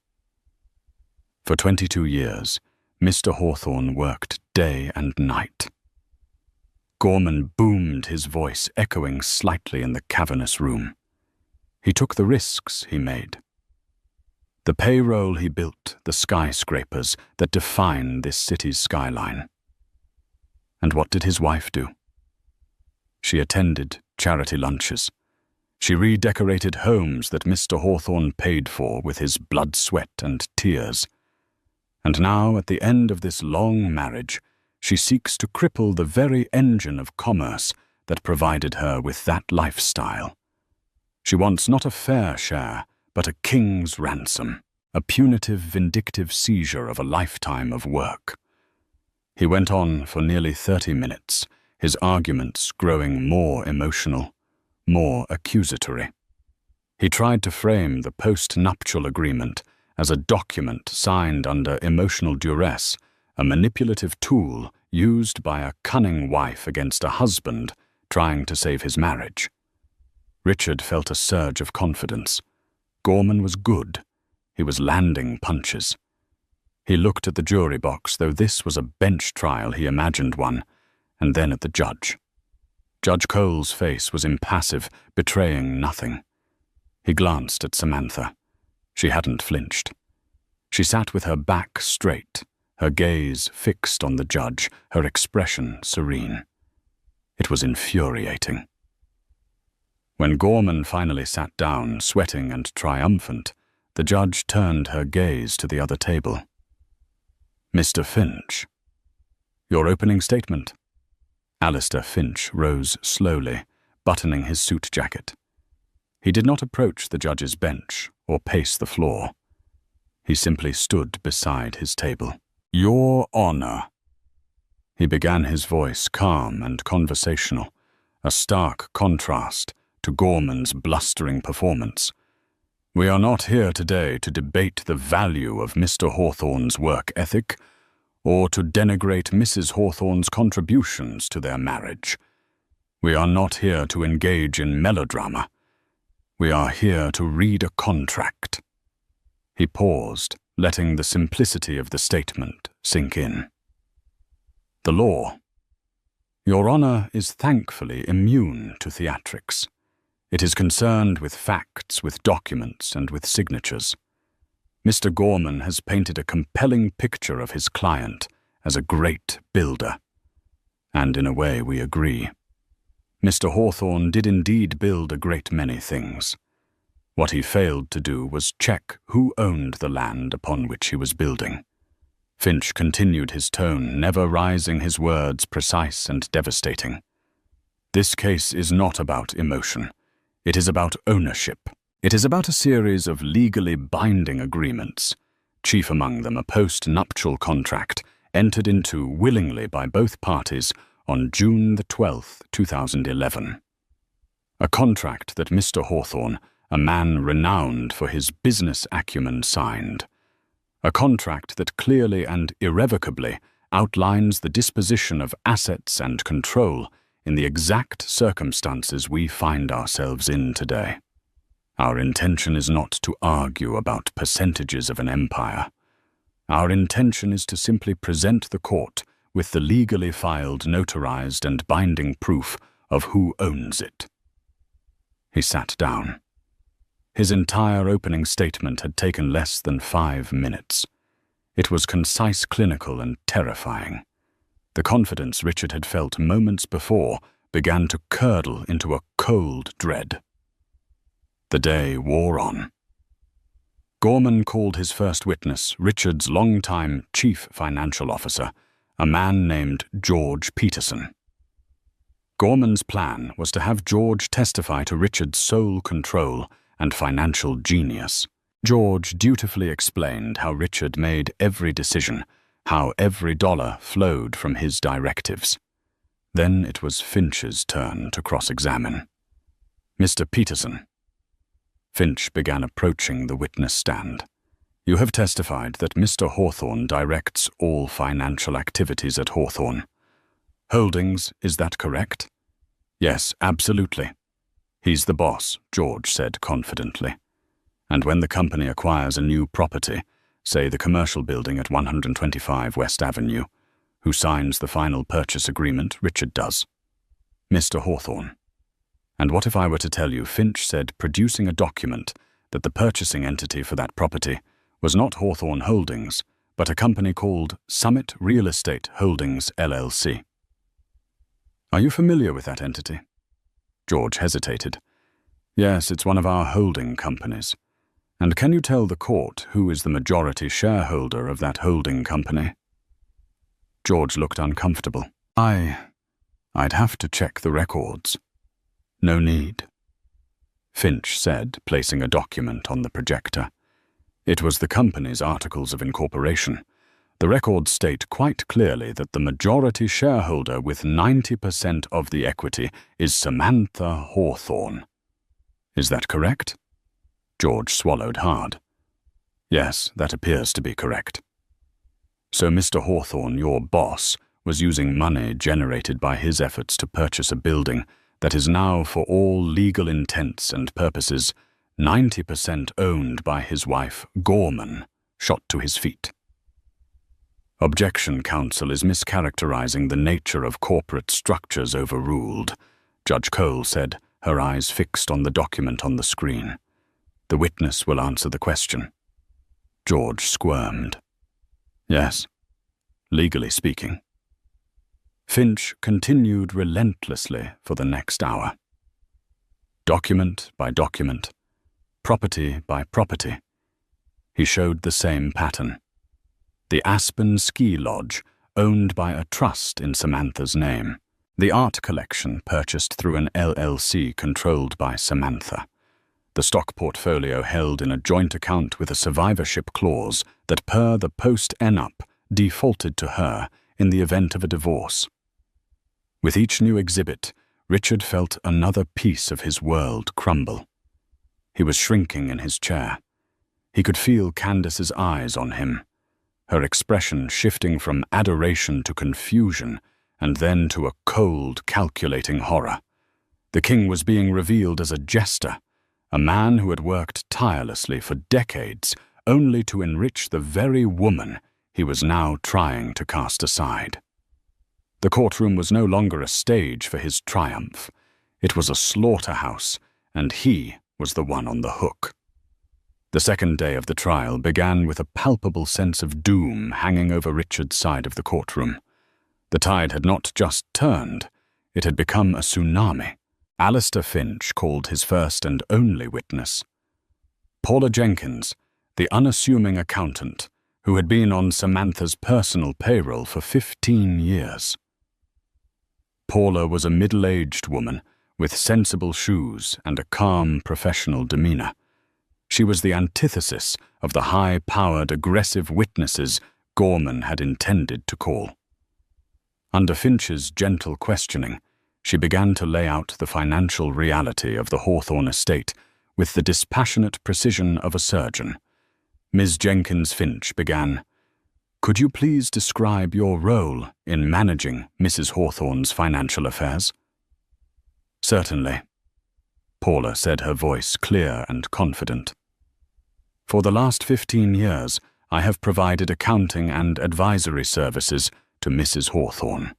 For 22 years, Mr. Hawthorne worked day and night. Gorman boomed his voice, echoing slightly in the cavernous room. He took the risks he made. The payroll he built, the skyscrapers that define this city's skyline. And what did his wife do? She attended charity lunches. She redecorated homes that Mr. Hawthorne paid for with his blood, sweat, and tears. And now, at the end of this long marriage, she seeks to cripple the very engine of commerce that provided her with that lifestyle. She wants not a fair share, but a king's ransom, a punitive, vindictive seizure of a lifetime of work. He went on for nearly 30 minutes, his arguments growing more emotional, more accusatory. He tried to frame the post-nuptial agreement as a document signed under emotional duress, a manipulative tool used by a cunning wife against a husband trying to save his marriage. Richard felt a surge of confidence. Gorman was good. He was landing punches. He looked at the jury box, though this was a bench trial he imagined one, and then at the judge. Judge Cole's face was impassive, betraying nothing. He glanced at Samantha. She hadn't flinched. She sat with her back straight, her gaze fixed on the judge, her expression serene. It was infuriating. When Gorman finally sat down, sweating and triumphant, the judge turned her gaze to the other table. "Mr. Finch, your opening statement." Alistair Finch rose slowly, buttoning his suit jacket. He did not approach the judge's bench or pace the floor. He simply stood beside his table. "Your Honor." He began, his voice calm and conversational, a stark contrast to Gorman's blustering performance. "We are not here today to debate the value of Mr. Hawthorne's work ethic or to denigrate Mrs. Hawthorne's contributions to their marriage. We are not here to engage in melodrama. We are here to read a contract." He paused, letting the simplicity of the statement sink in. "The law. Your Honor is thankfully immune to theatrics. It is concerned with facts, with documents, and with signatures. Mr. Gorman has painted a compelling picture of his client as a great builder. And in a way we agree. Mr. Hawthorne did indeed build a great many things. What he failed to do was check who owned the land upon which he was building." Finch continued his tone, never rising, his words precise and devastating. This case is not about emotion. It is about ownership. It is about a series of legally binding agreements, chief among them a post-nuptial contract entered into willingly by both parties on June the 12th, 2011. A contract that Mr. Hawthorne, a man renowned for his business acumen, signed. A contract that clearly and irrevocably outlines the disposition of assets and control in the exact circumstances we find ourselves in today. Our intention is not to argue about percentages of an empire. Our intention is to simply present the court with the legally filed, notarized, and binding proof of who owns it. He sat down. His entire opening statement had taken less than 5 minutes. It was concise, clinical, and terrifying. The confidence Richard had felt moments before began to curdle into a cold dread. The day wore on. Gorman called his first witness, Richard's longtime chief financial officer, a man named George Peterson. Gorman's plan was to have George testify to Richard's sole control and financial genius. George dutifully explained how Richard made every decision, how every dollar flowed from his directives. Then it was Finch's turn to cross-examine. Mr. Peterson. Finch began approaching the witness stand. You have testified that Mr. Hawthorne directs all financial activities at Hawthorne. Holdings, is that correct? Yes, absolutely. He's the boss, George said confidently. And when the company acquires a new property, say the commercial building at 125 West Avenue, who signs the final purchase agreement? Richard does. Mr. Hawthorne. And what if I were to tell you Finch said producing a document that the purchasing entity for that property was not Hawthorne Holdings, but a company called Summit Real Estate Holdings, LLC? Are you familiar with that entity? George hesitated. Yes, it's one of our holding companies. And can you tell the court who is the majority shareholder of that holding company? George looked uncomfortable. I'd have to check the records. No need. Finch said, placing a document on the projector. It was the company's articles of incorporation. The records state quite clearly that the majority shareholder with 90% of the equity is Samantha Hawthorne. Is that correct? George swallowed hard. Yes, that appears to be correct. So Mr. Hawthorne, your boss, was using money generated by his efforts to purchase a building that is now, for all legal intents and purposes, 90% owned by his wife, Gorman, shot to his feet. Objection, counsel, is mischaracterizing the nature of corporate structures overruled, Judge Cole said, her eyes fixed on the document on the screen. The witness will answer the question. George squirmed. Yes, legally speaking. Finch continued relentlessly for the next hour. Document by document, property by property, he showed the same pattern. The Aspen Ski Lodge, owned by a trust in Samantha's name. The art collection purchased through an LLC controlled by Samantha. The stock portfolio held in a joint account with a survivorship clause that, per the post-enup, defaulted to her in the event of a divorce. With each new exhibit, Richard felt another piece of his world crumble. He was shrinking in his chair. He could feel Candace's eyes on him, her expression shifting from adoration to confusion and then to a cold, calculating horror. The king was being revealed as a jester, a man who had worked tirelessly for decades only to enrich the very woman he was now trying to cast aside. The courtroom was no longer a stage for his triumph. It was a slaughterhouse, and he was the one on the hook. The second day of the trial began with a palpable sense of doom hanging over Richard's side of the courtroom. The tide had not just turned, it had become a tsunami. Alistair Finch called his first and only witness. Paula Jenkins, the unassuming accountant, who had been on Samantha's personal payroll for 15 years. Paula was a middle-aged woman with sensible shoes and a calm, professional demeanor. She was the antithesis of the high-powered, aggressive witnesses Gorman had intended to call. Under Finch's gentle questioning, she began to lay out the financial reality of the Hawthorne estate with the dispassionate precision of a surgeon. Ms. Jenkins Finch began, "Could you please describe your role in managing Mrs. Hawthorne's financial affairs?" "Certainly," Paula said, her voice clear and confident. "For the last 15 years, I have provided accounting and advisory services to Mrs. Hawthorne.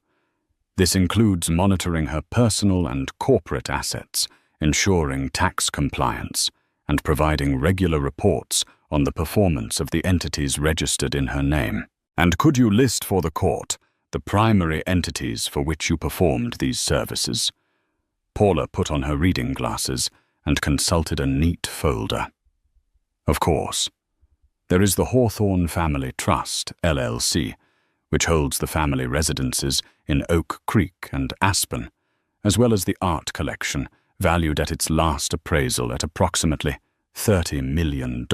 This includes monitoring her personal and corporate assets, ensuring tax compliance, and providing regular reports on the performance of the entities registered in her name. And could you list for the court the primary entities for which you performed these services?" Paula put on her reading glasses and consulted a neat folder. "Of course. There is the Hawthorne Family Trust, LLC, which holds the family residences in Oak Creek and Aspen, as well as the art collection, valued at its last appraisal at approximately $30 million.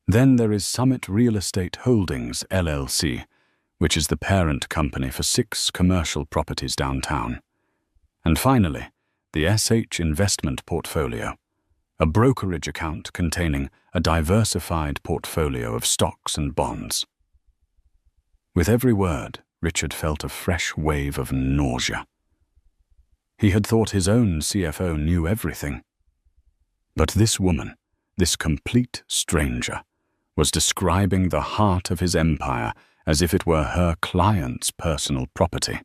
Then there is Summit Real Estate Holdings, LLC, which is the parent company for 6 commercial properties downtown. And finally, the SH Investment Portfolio, a brokerage account containing a diversified portfolio of stocks and bonds." With every word, Richard felt a fresh wave of nausea. He had thought his own CFO knew everything. But this woman, this complete stranger, was describing the heart of his empire as if it were her client's personal property,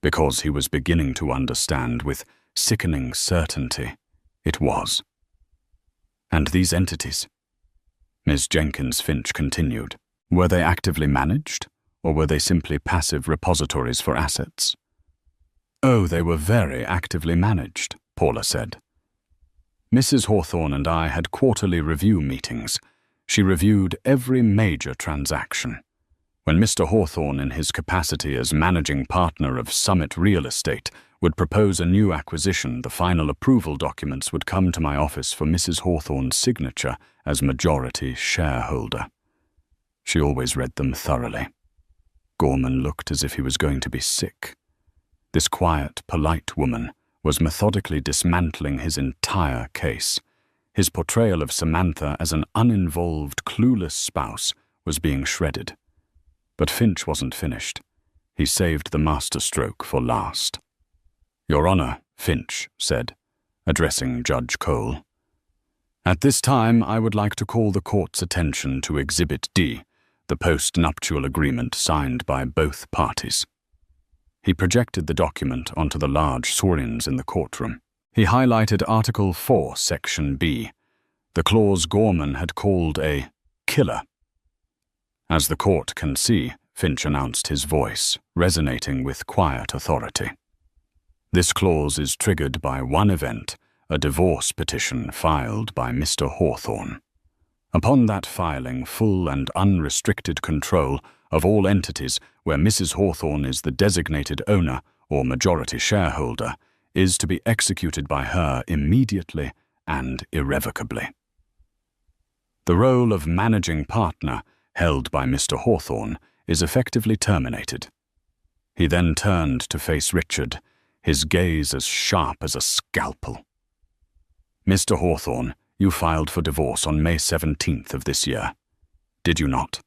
because he was beginning to understand with sickening certainty it was. "And these entities," Ms. Jenkins Finch continued, "were they actively managed, or were they simply passive repositories for assets?" "Oh, they were very actively managed," Paula said. "Mrs. Hawthorne and I had quarterly review meetings. She reviewed every major transaction. When Mr. Hawthorne, in his capacity as managing partner of Summit Real Estate, would propose a new acquisition, the final approval documents would come to my office for Mrs. Hawthorne's signature as majority shareholder. She always read them thoroughly." Gorman looked as if he was going to be sick. This quiet, polite woman was methodically dismantling his entire case. His portrayal of Samantha as an uninvolved, clueless spouse was being shredded. But Finch wasn't finished. He saved the masterstroke for last. "Your Honor," Finch said, addressing Judge Cole, "at this time I would like to call the court's attention to Exhibit D, the post-nuptial agreement signed by both parties." He projected the document onto the large screens in the courtroom. He highlighted Article 4, Section B, the clause Gorman had called a killer. "As the court can see," Finch announced, his voice resonating with quiet authority, "this clause is triggered by one event, a divorce petition filed by Mr. Hawthorne. Upon that filing, full and unrestricted control of all entities where Mrs. Hawthorne is the designated owner or majority shareholder is to be executed by her immediately and irrevocably. The role of managing partner held by Mr. Hawthorne is effectively terminated." He then turned to face Richard, his gaze as sharp as a scalpel. "Mr. Hawthorne, you filed for divorce on May 17th of this year, did you not?"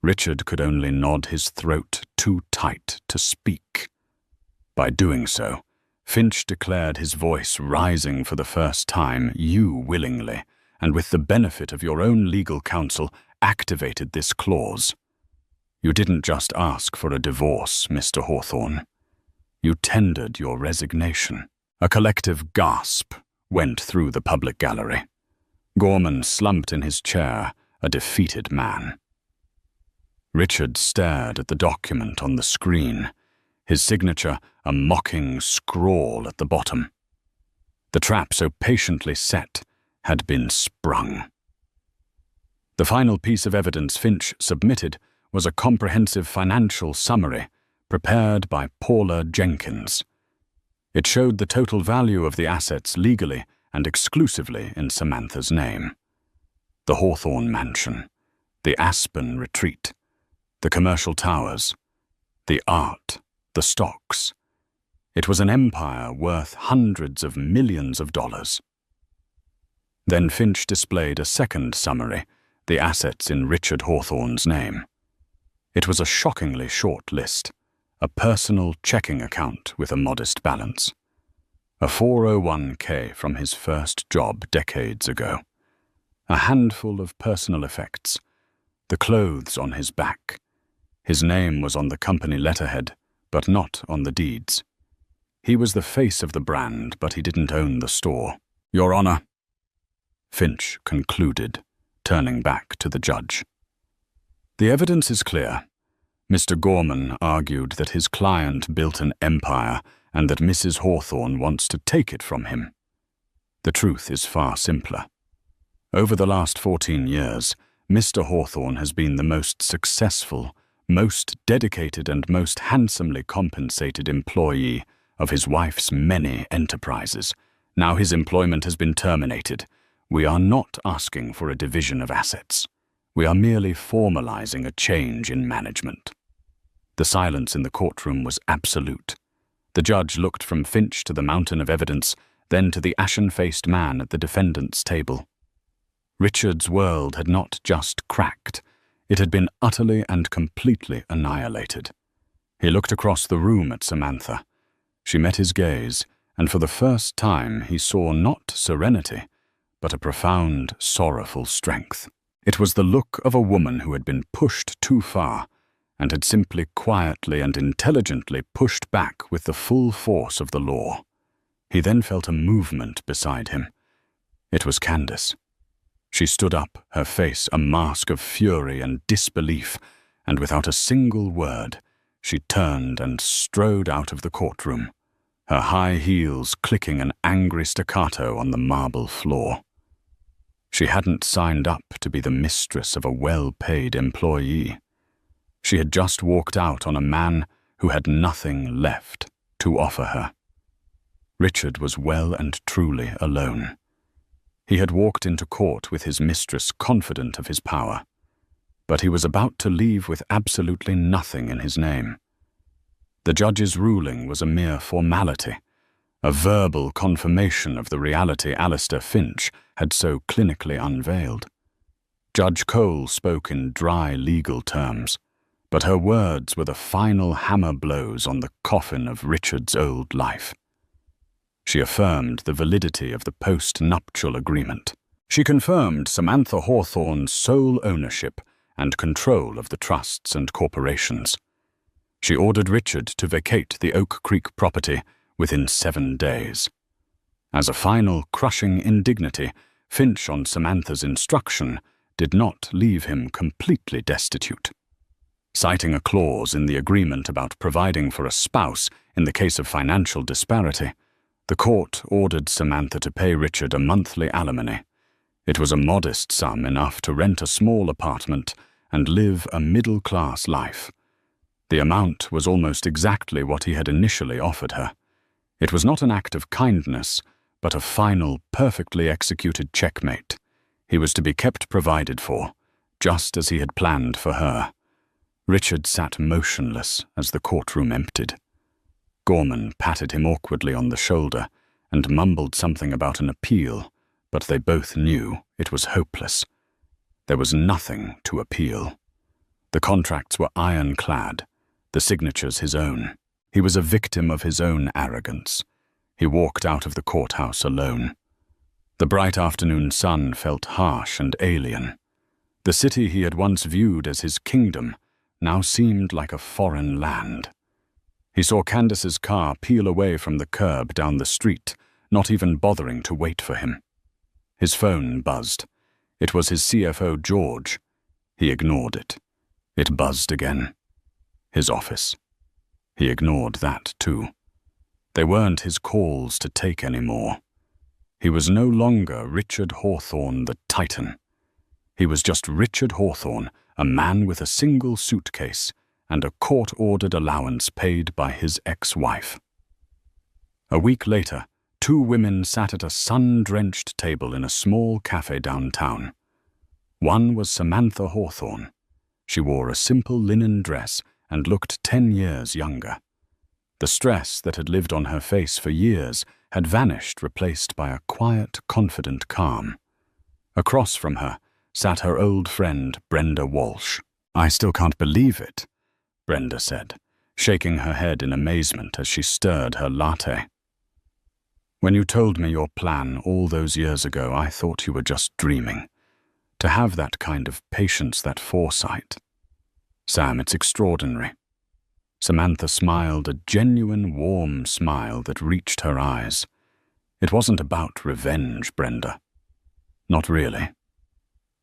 Richard could only nod his throat too tight to speak. By doing so, Finch declared, his voice rising for the first time, "You willingly, and with the benefit of your own legal counsel, activated this clause. You didn't just ask for a divorce, Mr. Hawthorne. You tendered your resignation." A collective gasp went through the public gallery. Gorman slumped in his chair, a defeated man. Richard stared at the document on the screen, his signature a mocking scrawl at the bottom. The trap so patiently set had been sprung. The final piece of evidence Finch submitted was a comprehensive financial summary prepared by Paula Jenkins. It showed the total value of the assets legally and exclusively in Samantha's name. The Hawthorne Mansion, the Aspen Retreat, the commercial towers, the art, the stocks. It was an empire worth hundreds of millions of dollars. Then Finch displayed a second summary, the assets in Richard Hawthorne's name. It was a shockingly short list, a personal checking account with a modest balance, a 401k from his first job decades ago, a handful of personal effects, the clothes on his back. His name was on the company letterhead, but not on the deeds. He was the face of the brand, but he didn't own the store. "Your Honor," Finch concluded, turning back to the judge. "The evidence is clear. Mr. Gorman argued that his client built an empire and that Mrs. Hawthorne wants to take it from him. The truth is far simpler. Over the last 14 years, Mr. Hawthorne has been the most successful, most dedicated and most handsomely compensated employee of his wife's many enterprises. Now his employment has been terminated. We are not asking for a division of assets. We are merely formalizing a change in management." The silence in the courtroom was absolute. The judge looked from Finch to the mountain of evidence, then to the ashen-faced man at the defendant's table. Richard's world had not just cracked. It had been utterly and completely annihilated. He looked across the room at Samantha. She met his gaze, and for the first time he saw not serenity, but a profound, sorrowful strength. It was the look of a woman who had been pushed too far, and had simply quietly and intelligently pushed back with the full force of the law. He then felt a movement beside him. It was Candace. She stood up, her face a mask of fury and disbelief, and without a single word, she turned and strode out of the courtroom, her high heels clicking an angry staccato on the marble floor. She hadn't signed up to be the mistress of a well-paid employee. She had just walked out on a man who had nothing left to offer her. Richard was well and truly alone. He had walked into court with his mistress confident of his power, but he was about to leave with absolutely nothing in his name. The judge's ruling was a mere formality, a verbal confirmation of the reality Alistair Finch had so clinically unveiled. Judge Cole spoke in dry legal terms, but her words were the final hammer blows on the coffin of Richard's old life. She affirmed the validity of the post-nuptial agreement. She confirmed Samantha Hawthorne's sole ownership and control of the trusts and corporations. She ordered Richard to vacate the Oak Creek property within 7 days. As a final crushing indignity, Finch, on Samantha's instruction, did not leave him completely destitute. Citing a clause in the agreement about providing for a spouse in the case of financial disparity, the court ordered Samantha to pay Richard a monthly alimony. It was a modest sum, enough to rent a small apartment and live a middle-class life. The amount was almost exactly what he had initially offered her. It was not an act of kindness, but a final, perfectly executed checkmate. He was to be kept provided for, just as he had planned for her. Richard sat motionless as the courtroom emptied. Gorman patted him awkwardly on the shoulder and mumbled something about an appeal, but they both knew it was hopeless. There was nothing to appeal. The contracts were ironclad, the signatures his own. He was a victim of his own arrogance. He walked out of the courthouse alone. The bright afternoon sun felt harsh and alien. The city he had once viewed as his kingdom now seemed like a foreign land. He saw Candace's car peel away from the curb down the street, not even bothering to wait for him. His phone buzzed. It was his CFO, George. He ignored it. It buzzed again. His office. He ignored that, too. They weren't his calls to take anymore. He was no longer Richard Hawthorne the Titan. He was just Richard Hawthorne, a man with a single suitcase and a court-ordered allowance paid by his ex-wife. A week later, 2 women sat at a sun-drenched table in a small cafe downtown. One was Samantha Hawthorne. She wore a simple linen dress and looked 10 years younger. The stress that had lived on her face for years had vanished, replaced by a quiet, confident calm. Across from her sat her old friend, Brenda Walsh. "I still can't believe it," Brenda said, shaking her head in amazement as she stirred her latte. "When you told me your plan all those years ago, I thought you were just dreaming. To have that kind of patience, that foresight. Sam, it's extraordinary." Samantha smiled, a genuine, warm smile that reached her eyes. "It wasn't about revenge, Brenda. Not really.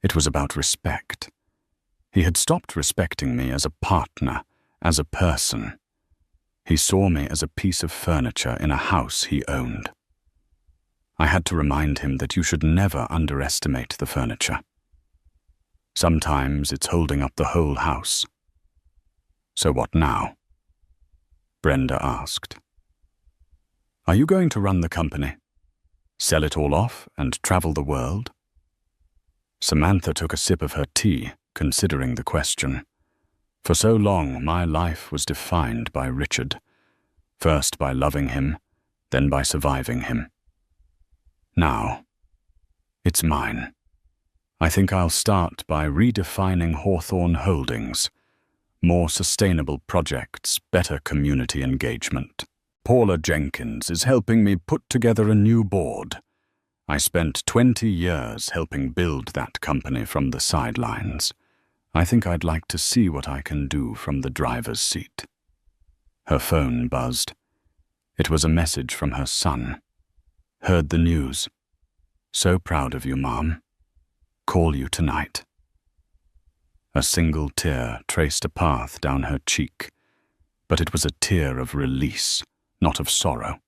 It was about respect. He had stopped respecting me as a partner, as a person. He saw me as a piece of furniture in a house he owned. I had to remind him that you should never underestimate the furniture. Sometimes it's holding up the whole house." "So what now?" Brenda asked. "Are you going to run the company? Sell it all off and travel the world?" Samantha took a sip of her tea, considering the question. For so long, my life was defined by Richard. First by loving him, then by surviving him. Now, it's mine. I think I'll start by redefining Hawthorne Holdings. More sustainable projects, better community engagement. Paula Jenkins is helping me put together a new board. I spent 20 years helping build that company from the sidelines. I think I'd like to see what I can do from the driver's seat." Her phone buzzed. It was a message from her son. "Heard the news. So proud of you, Mom. Call you tonight." A single tear traced a path down her cheek, but it was a tear of release, not of sorrow.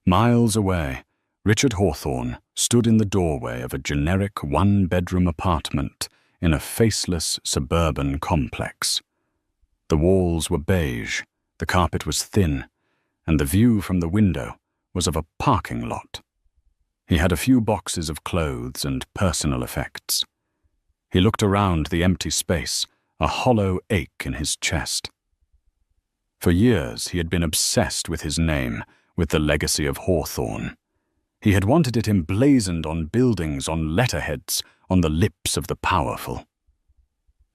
Miles away, Richard Hawthorne stood in the doorway of a generic one-bedroom apartment in a faceless suburban complex. The walls were beige, the carpet was thin, and the view from the window was of a parking lot. He had a few boxes of clothes and personal effects. He looked around the empty space, a hollow ache in his chest. For years he had been obsessed with his name, with the legacy of Hawthorne. He had wanted it emblazoned on buildings, on letterheads, on the lips of the powerful.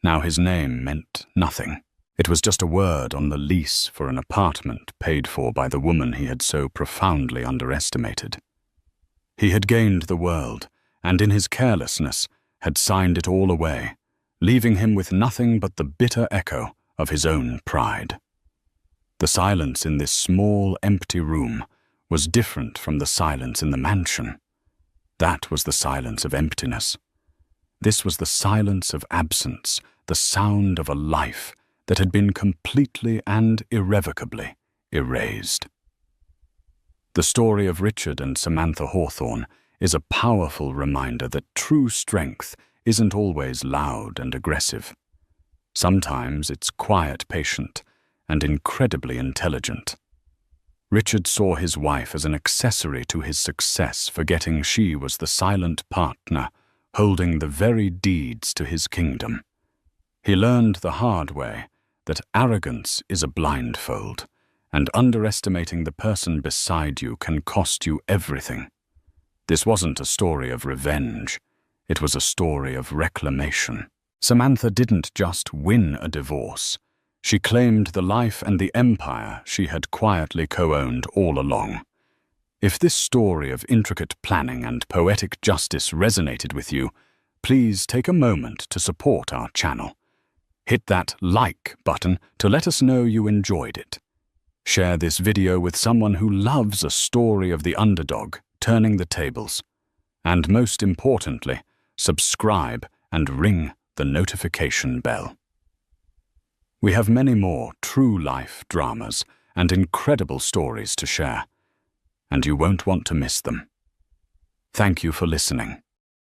Now his name meant nothing. It was just a word on the lease for an apartment paid for by the woman he had so profoundly underestimated. He had gained the world, and in his carelessness had signed it all away, leaving him with nothing but the bitter echo of his own pride. The silence in this small, empty room was different from the silence in the mansion. That was the silence of emptiness. This was the silence of absence, the sound of a life that had been completely and irrevocably erased. The story of Richard and Samantha Hawthorne is a powerful reminder that true strength isn't always loud and aggressive. Sometimes it's quiet, patient, and incredibly intelligent. Richard saw his wife as an accessory to his success, forgetting she was the silent partner holding the very deeds to his kingdom. He learned the hard way that arrogance is a blindfold, and underestimating the person beside you can cost you everything. This wasn't a story of revenge. It was a story of reclamation. Samantha didn't just win a divorce. She claimed the life and the empire she had quietly co-owned all along. If this story of intricate planning and poetic justice resonated with you, please take a moment to support our channel. Hit that like button to let us know you enjoyed it. Share this video with someone who loves a story of the underdog turning the tables. And most importantly, subscribe and ring the notification bell. We have many more true-life dramas and incredible stories to share, and you won't want to miss them. Thank you for listening.